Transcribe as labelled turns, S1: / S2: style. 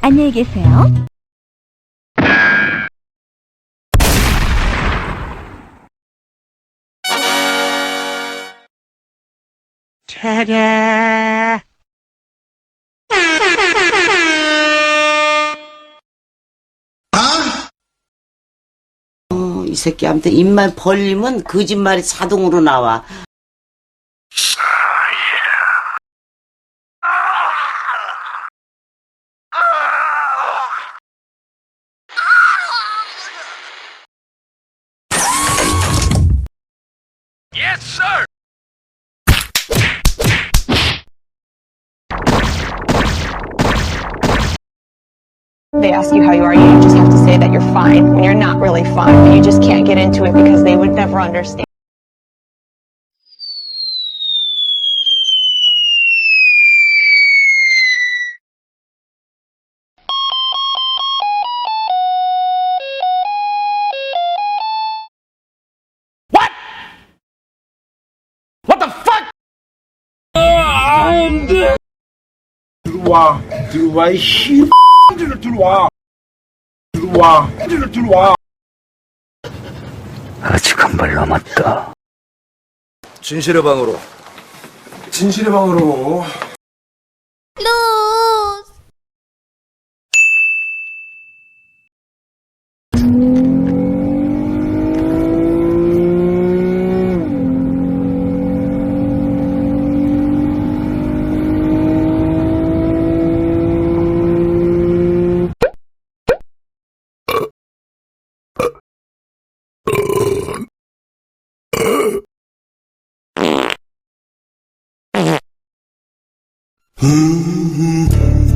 S1: 안녕히 계세요.
S2: 차례.
S3: 이 새끼한테 입만 벌리면 거짓말이 자동으로 나와.
S2: Yes, sir.
S4: They ask you how you are, you just have to say that you're fine when you're not really fine. But you just can't get into it because they would never understand.
S2: What? What the fuck?
S5: 들어와 이 씨들을 들어와
S6: 아직 한 발 남았다.
S5: 진실의 방으로
S7: 음.